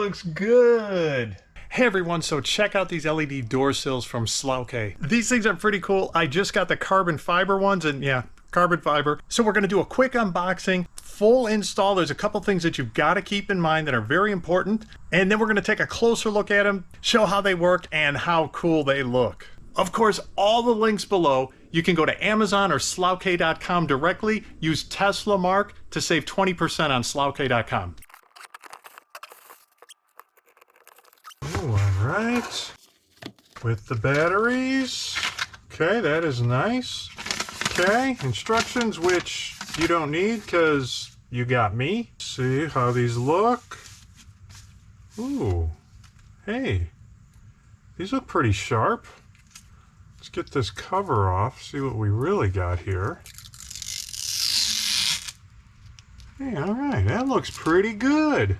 looks good. Hey everyone, so check out these LED door sills from Tslaucay. These things are pretty cool. I just got the carbon fiber ones, and yeah, carbon fiber. So we're gonna do a quick unboxing, full install. There's a couple things that you've got to keep in mind that are very important. And then we're gonna take a closer look at them, show how they work and how cool they look. Of course, all the links below. You can go to Amazon or Tslaucay.com directly. Use TeslaMark to save 20% on Tslaucay.com. All right, with the batteries. Okay, that is nice. Okay, instructions, which you don't need because you got me. See how these look. Ooh, hey, these look pretty sharp. Let's get this cover off, see what we really got here. Hey, all right, that looks pretty good.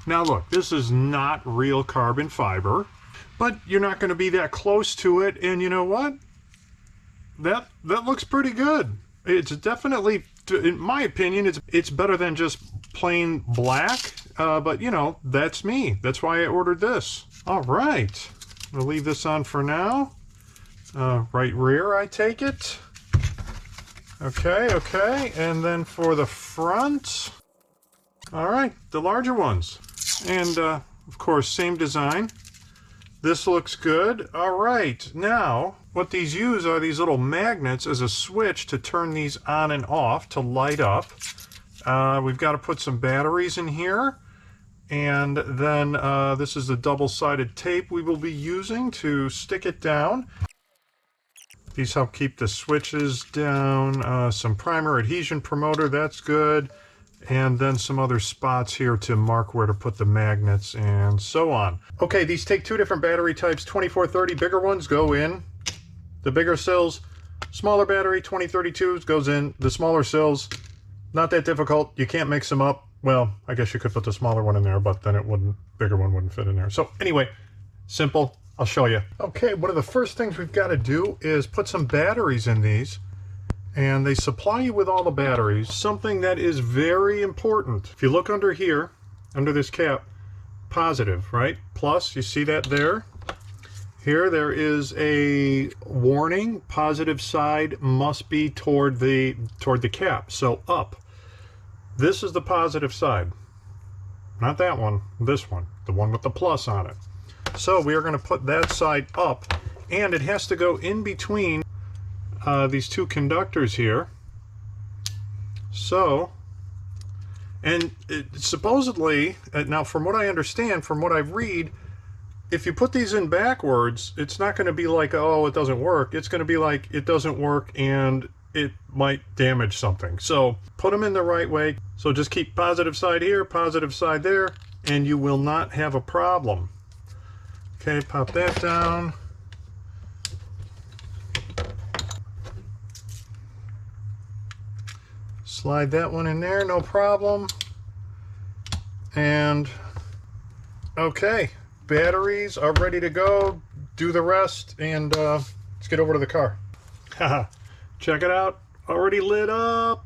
Now look, this is not real carbon fiber, but you're not going to be that close to it, and you know what? That looks pretty good. It's definitely, in my opinion, it's better than just plain black, but you know, that's me. That's why I ordered this. All right, we'll leave this on for now. Right rear, I take it. Okay, okay, and then for the front, all right, the larger ones. And of course, same design. This looks good. All right, now what these use are these little magnets as a switch to turn these on and off to light up. We've got to put some batteries in here. And then this is the double-sided tape we will be using to stick it down. These help keep the switches down. Some primer adhesion promoter, that's good. And then some other spots here to mark where to put the magnets and so on. Okay, these take two different battery types. 2430 bigger ones go in the bigger Sills. Smaller battery, 2032s, goes in the smaller Sills. Not that difficult. You can't mix them up. Well, I guess you could put the smaller one in there, but then it wouldn't, bigger one wouldn't fit in there. So anyway, simple. I'll show you. Okay, one of the first things we've got to do is put some batteries in these, and they supply you with all the batteries. Something that is very important. If you look under here, under this cap, positive, right? Plus, you see that there? Here, there is a warning. Positive side must be toward the cap, so up. This is the positive side. Not that one, this one, the one with the plus on it. So we are going to put that side up, and it has to go in between these two conductors here. So, and supposedly, now from what I understand, from what I read, if you put these in backwards, it's not going to be like, oh, it doesn't work. It's going to be like, it doesn't work and it might damage something. So put them in the right way. So just keep positive side here, positive side there, and you will not have a problem. Okay, pop that down. Slide that one in there, no problem. And okay, batteries are ready to go. Do the rest, and let's get over to the car. Haha, check it out, already lit up.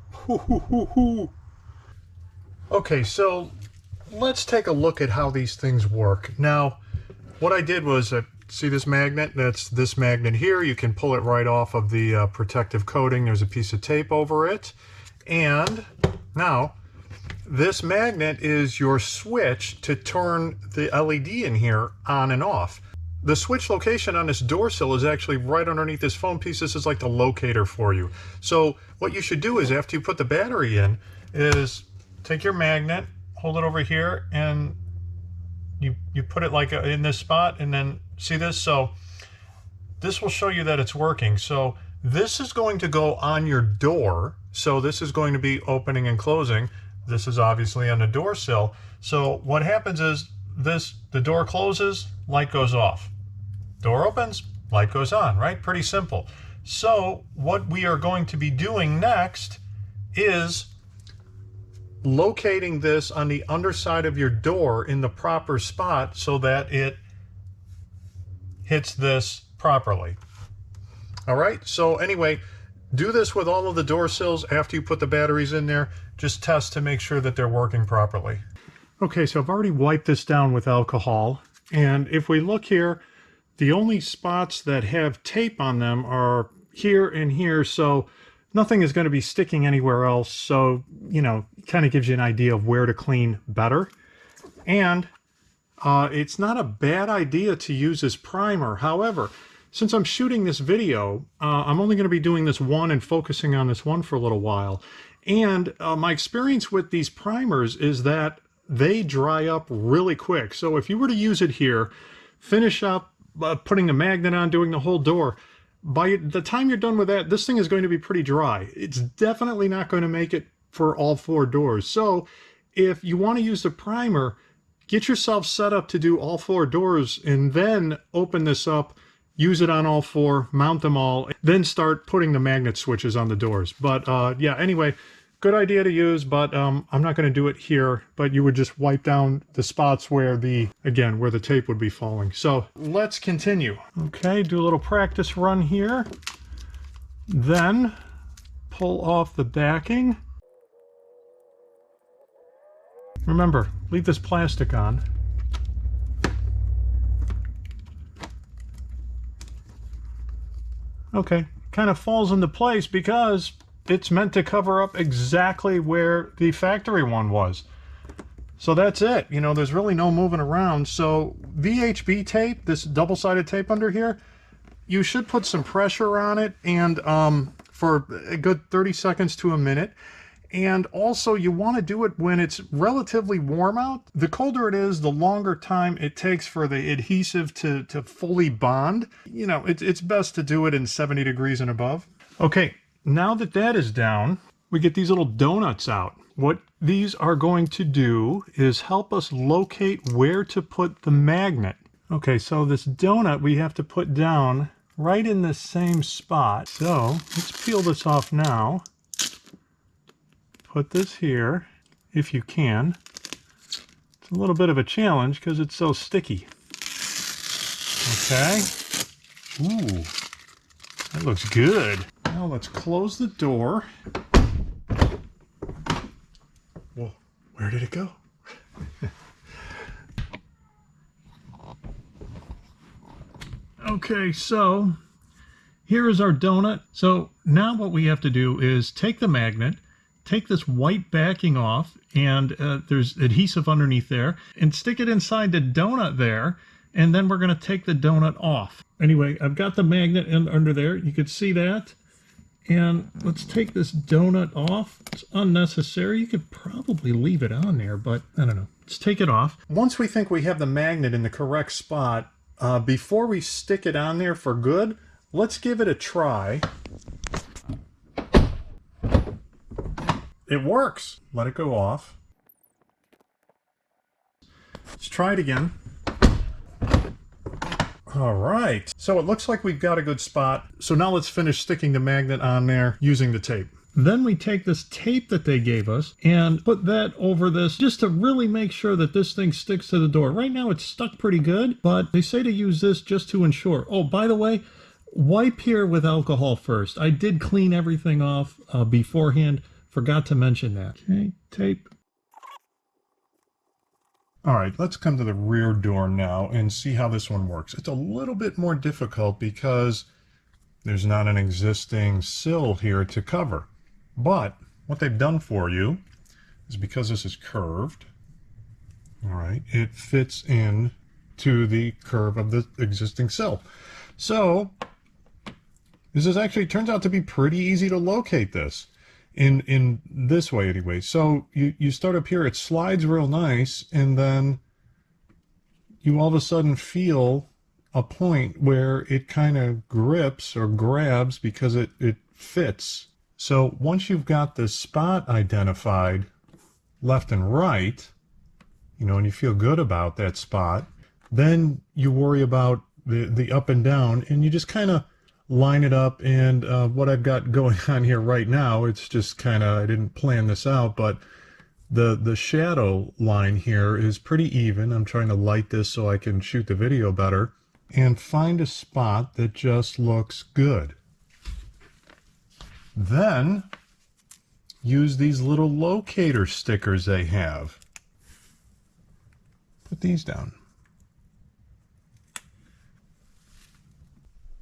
Okay, so let's take a look at how these things work. Now, what I did was, see this magnet? That's this magnet here. You can pull it right off of the protective coating. There's a piece of tape over it. And now, this magnet is your switch to turn the LED in here on and off. The switch location on this door sill is actually right underneath this foam piece. This is like the locator for you. So what you should do is, after you put the battery in, is take your magnet, hold it over here, and you put it like in this spot, and then see this? So this will show you that it's working. So this is going to go on your door. So this is going to be opening and closing. This is obviously on the door sill. So what happens is the door closes, light goes off. Door opens, light goes on, right? Pretty simple. So what we are going to be doing next is locating this on the underside of your door in the proper spot so that it hits this properly. All right, so anyway, do this with all of the door sills after you put the batteries in there. Just test to make sure that they're working properly. Okay, so I've already wiped this down with alcohol, and if we look here, the only spots that have tape on them are here and here, so nothing is going to be sticking anywhere else, so, you know, kind of gives you an idea of where to clean better. And it's not a bad idea to use this primer. However, since I'm shooting this video, I'm only going to be doing this one and focusing on this one for a little while. And my experience with these primers is that they dry up really quick. So if you were to use it here, finish up putting the magnet on, doing the whole door, by the time you're done with that, this thing is going to be pretty dry. It's definitely not going to make it for all 4 doors. So if you want to use the primer, get yourself set up to do all 4 doors and then open this up, use it on all 4, mount them all, then start putting the magnet switches on the doors. But yeah, anyway, good idea to use, but I'm not going to do it here, but you would just wipe down the spots where where the tape would be falling. So let's continue. Okay, do a little practice run here. Then pull off the backing. Remember, leave this plastic on. Okay, kind of falls into place because it's meant to cover up exactly where the factory one was. So that's it. You know, there's really no moving around. So VHB tape, this double-sided tape under here, you should put some pressure on it and for a good 30 seconds to a minute. And also you want to do it when it's relatively warm out. The colder it is, the longer time it takes for the adhesive to fully bond. You know, it's best to do it in 70 degrees and above. Okay, now that that is down, we get these little donuts out. What these are going to do is help us locate where to put the magnet. Okay, so this donut we have to put down right in the same spot. So let's peel this off now. Put this here, if you can. It's a little bit of a challenge because it's so sticky. Okay. Ooh, that looks good. Now let's close the door. Well, where did it go? Okay, so here is our donut. So now what we have to do is take the magnet, take this white backing off, and there's adhesive underneath there, and stick it inside the donut there, and then we're going to take the donut off. Anyway, I've got the magnet under there. You can see that. And let's take this donut off. It's unnecessary. You could probably leave it on there, but I don't know. Let's take it off. Once we think we have the magnet in the correct spot, before we stick it on there for good, let's give it a try. It works. Let it go off. Let's try it again. All right. So it looks like we've got a good spot. So now let's finish sticking the magnet on there using the tape. Then we take this tape that they gave us and put that over this just to really make sure that this thing sticks to the door. Right now it's stuck pretty good, but they say to use this just to ensure. Oh, by the way, wipe here with alcohol first. I did clean everything off beforehand. Forgot to mention that. Okay, tape. All right, let's come to the rear door now and see how this one works. It's a little bit more difficult because there's not an existing sill here to cover. But what they've done for you is, because this is curved, all right, it fits in to the curve of the existing sill. So this is actually, turns out to be pretty easy to locate this. In this way anyway. So you start up here, it slides real nice, and then you all of a sudden feel a point where it kind of grips or grabs because it fits. So once you've got the spot identified left and right, you know, and you feel good about that spot, then you worry about the up and down, and you just kind of line it up. And what I've got going on here right now, it's just kind of, I didn't plan this out, but the shadow line here is pretty even. I'm trying to light this so I can shoot the video better and find a spot that just looks good. Then use these little locator stickers they have. put these down.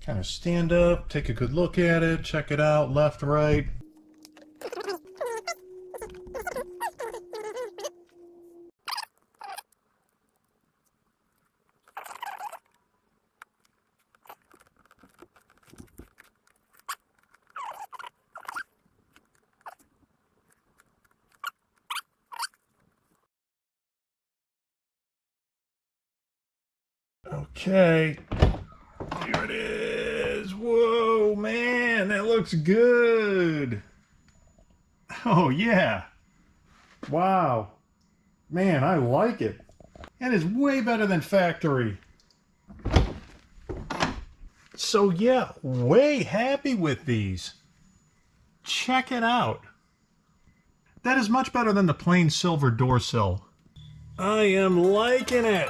Kind of stand up, take a good look at it, check it out, left, right. Okay, here it is. Whoa, man, that looks good. Oh, yeah. Wow. Man, I like it. That is way better than factory. So, yeah, way happy with these. Check it out. That is much better than the plain silver door sill. I am liking it.